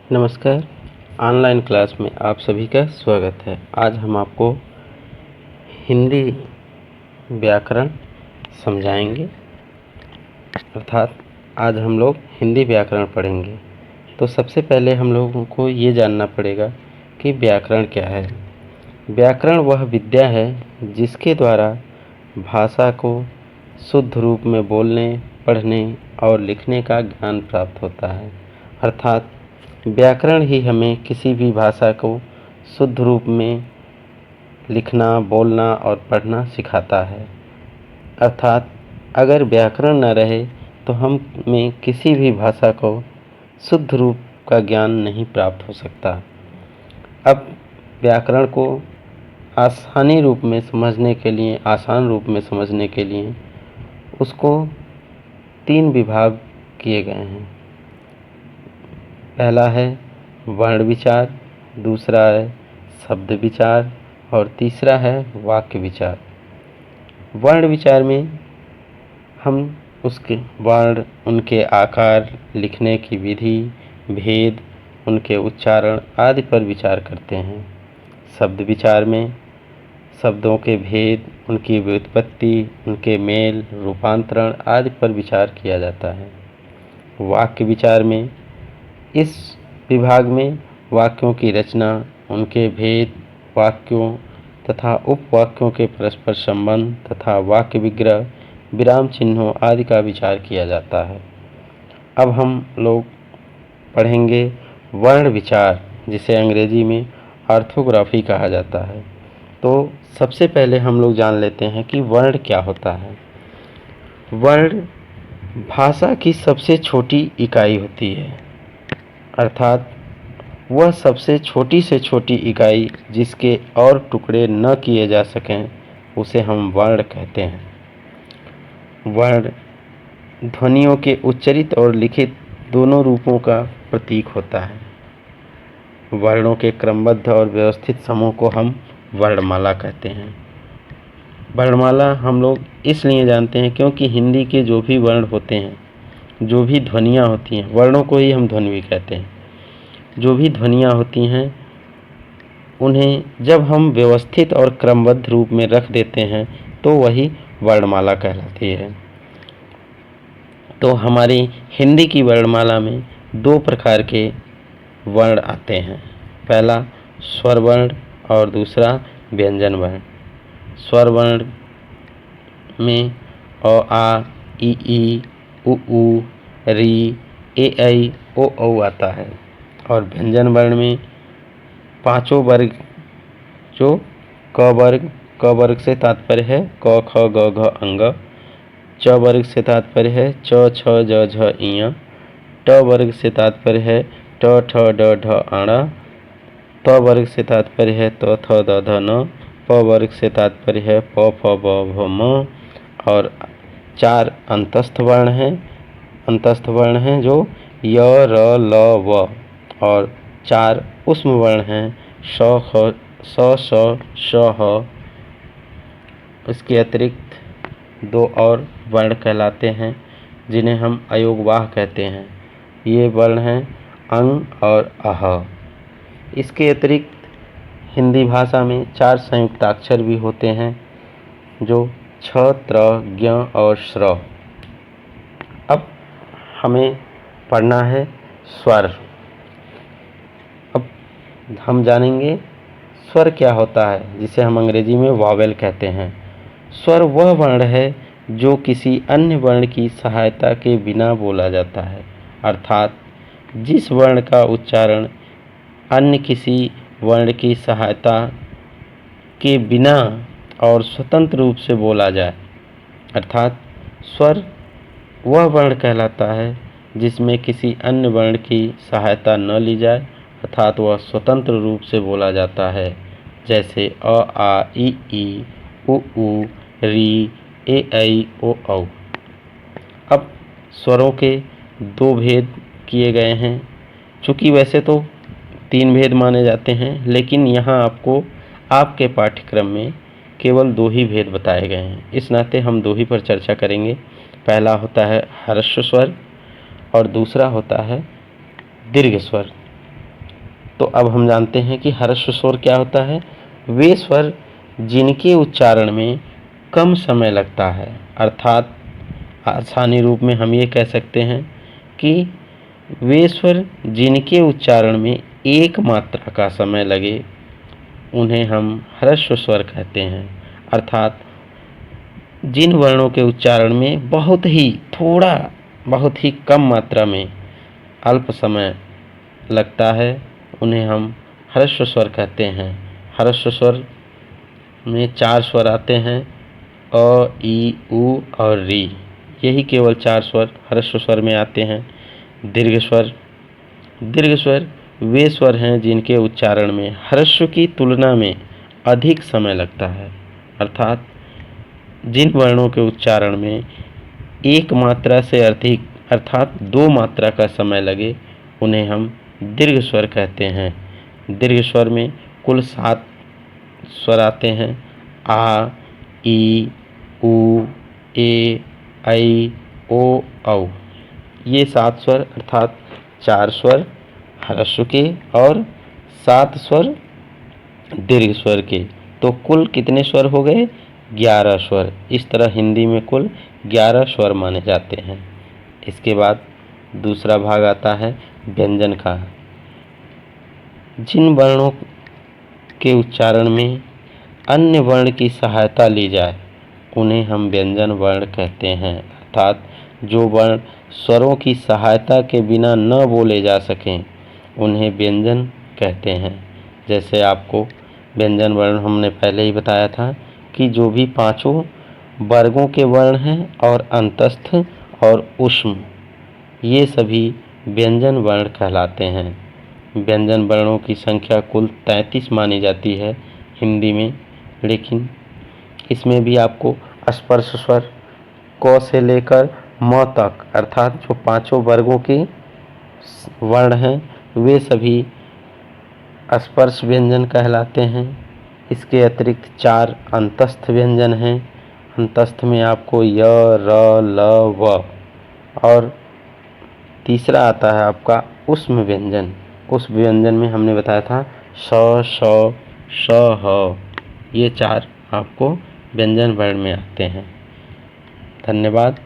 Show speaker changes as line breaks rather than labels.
नमस्कार। Online class में आप सभी का स्वागत है। आज हम आपको हिंदी व्याकरण समझाएंगे, अर्थात आज हम लोग हिंदी व्याकरण पढ़ेंगे। तो सबसे पहले हम लोगों को ये जानना पड़ेगा कि व्याकरण क्या है। व्याकरण वह विद्या है जिसके द्वारा भाषा को शुद्ध रूप में बोलने, पढ़ने और लिखने का ज्ञान प्राप्त होता है। अर्थात व्याकरण ही हमें किसी भी भाषा को शुद्ध रूप में लिखना, बोलना और पढ़ना सिखाता है। अर्थात अगर व्याकरण न रहे तो हमें किसी भी भाषा को शुद्ध रूप का ज्ञान नहीं प्राप्त हो सकता। अब व्याकरण को आसान रूप में समझने के लिए उसको 3 विभाग किए गए हैं। पहला है वर्ण विचार, दूसरा है शब्द विचार और तीसरा है वाक्य विचार। वर्ण विचार में हम उसके वर्ण, उनके आकार, लिखने की विधि, भेद, उनके उच्चारण आदि पर विचार करते हैं। शब्द विचार में शब्दों के भेद, उनकी व्युत्पत्ति, उनके मेल, रूपांतरण आदि पर विचार किया जाता है। वाक्य विचार में इस विभाग में वाक्यों की रचना, उनके भेद, वाक्यों तथा उपवाक्यों के परस्पर संबंध तथा वाक्य विग्रह, विराम चिन्हों आदि का विचार किया जाता है। अब हम लोग पढ़ेंगे वर्ण विचार, जिसे अंग्रेजी में ऑर्थोग्राफी कहा जाता है। तो सबसे पहले हम लोग जान लेते हैं कि वर्ण क्या होता है। वर्ण भाषा की सबसे छोटी इकाई होती है, अर्थात वह सबसे छोटी से छोटी इकाई जिसके और टुकड़े न किए जा सकें उसे हम वर्ण कहते हैं। वर्ण ध्वनियों के उच्चरित और लिखित दोनों रूपों का प्रतीक होता है। वर्णों के क्रमबद्ध और व्यवस्थित समूह को हम वर्णमाला कहते हैं। वर्णमाला हम लोग इसलिए जानते हैं क्योंकि हिंदी के जो भी वर्ण होते हैं, जो भी ध्वनियाँ होती हैं, वर्णों को ही हम ध्वनि भी कहते हैं। जो भी ध्वनियाँ होती हैं उन्हें जब हम व्यवस्थित और क्रमबद्ध रूप में रख देते हैं तो वही वर्णमाला कहलाती है। तो हमारी हिंदी की वर्णमाला में 2 प्रकार के वर्ण आते हैं। पहला स्वर वर्ण और दूसरा व्यंजन वर्ण। स्वर वर्ण में अ, आ, इ, ई, उ, री, ए, ऐ, ओ, औ आता है। और व्यंजन वर्ण में 5 वर्ग, जो क वर्ग से तात्पर्य है क, ख, ग, घ, अंग। च वर्ग से तात्पर्य है च, छ, ज, झ, इय। ट वर्ग से तात्पर्य है ट, ठ, ड, ढ, आड़ा। त वर्ग से तात्पर्य है त, थ, द, ध, न। प वर्ग से तात्पर्य है प, फ, ब, भ, म। और 4 अंतस्थ वर्ण हैं जो य, र, ल, व। और 4 उष्म वर्ण हैं श, ख, स, श, ह। इसके अतिरिक्त 2 और वर्ण कहलाते हैं जिन्हें हम अयोगवाह कहते हैं। ये वर्ण हैं अंग और अह। इसके अतिरिक्त हिंदी भाषा में 4 संयुक्ताक्षर भी होते हैं जो छ, त्र, ज्ञ और श्र। अब हमें पढ़ना है स्वर। अब हम जानेंगे स्वर क्या होता है, जिसे हम अंग्रेजी में वॉवेल कहते हैं। स्वर वह वर्ण है जो किसी अन्य वर्ण की सहायता के बिना बोला जाता है, अर्थात जिस वर्ण का उच्चारण अन्य किसी वर्ण की सहायता के बिना और स्वतंत्र रूप से बोला जाए। अर्थात स्वर वह वर्ण कहलाता है जिसमें किसी अन्य वर्ण की सहायता न ली जाए, अर्थात वह स्वतंत्र रूप से बोला जाता है। जैसे अ, आ, इ, ई, उ, री, ए, ऐ, ओ, औ। अब स्वरों के 2 भेद किए गए हैं। चूँकि वैसे तो 3 भेद माने जाते हैं, लेकिन यहाँ आपको आपके पाठ्यक्रम में केवल 2 ही भेद बताए गए हैं। इस नाते हम 2 ही पर चर्चा करेंगे। पहला होता है ह्रस्व स्वर और दूसरा होता है दीर्घ स्वर। तो अब हम जानते हैं कि ह्रस्व स्वर क्या होता है। वे स्वर जिनके उच्चारण में कम समय लगता है, अर्थात आसानी रूप में हम ये कह सकते हैं कि वे स्वर जिनके उच्चारण में एक मात्रा का समय लगे उन्हें हम ह्रस्व स्वर कहते हैं। अर्थात जिन वर्णों के उच्चारण में बहुत ही कम मात्रा में अल्प समय लगता है उन्हें हम ह्रस्व स्वर कहते हैं। ह्रस्व स्वर में 4 स्वर आते हैं, अ, ई, उ और री। यही केवल 4 स्वर ह्रस्व स्वर में आते हैं। दीर्घ स्वर वे स्वर हैं जिनके उच्चारण में ह्रस्व की तुलना में अधिक समय लगता है। अर्थात जिन वर्णों के उच्चारण में एक मात्रा से अधिक अर्थात 2 मात्रा का समय लगे उन्हें हम दीर्घ स्वर कहते हैं। दीर्घ स्वर में कुल 7 स्वर आते हैं। आ, ई, उ, ए, ऐ, ओ, औ। ये 7 स्वर अर्थात 4 स्वर ह्रस्व के और 7 स्वर दीर्घ स्वर के। तो कुल कितने स्वर हो गए? 11 स्वर। इस तरह हिंदी में कुल 11 स्वर माने जाते हैं। इसके बाद दूसरा भाग आता है व्यंजन का। जिन वर्णों के उच्चारण में अन्य वर्ण की सहायता ली जाए उन्हें हम व्यंजन वर्ण कहते हैं। अर्थात जो वर्ण स्वरों की सहायता के बिना न बोले जा सकें उन्हें व्यंजन कहते हैं। जैसे आपको व्यंजन वर्ण हमने पहले ही बताया था कि जो भी 5 वर्गों के वर्ण हैं और अंतस्थ और ऊष्म, ये सभी व्यंजन वर्ण कहलाते हैं। व्यंजन वर्णों की संख्या कुल 33 मानी जाती है हिंदी में, लेकिन इसमें भी आपको स्पर्श स्वर क से लेकर म तक अर्थात जो 5 वर्गों के वर्ण हैं वे सभी स्पर्श व्यंजन कहलाते हैं। इसके अतिरिक्त 4 अंतस्थ व्यंजन हैं। अंतस्थ में आपको य, र, ल, व और तीसरा आता है आपका ऊष्म व्यंजन। उस व्यंजन में हमने बताया था स, श, श, ह। ये 4 आपको व्यंजन वर्ण में आते हैं। धन्यवाद।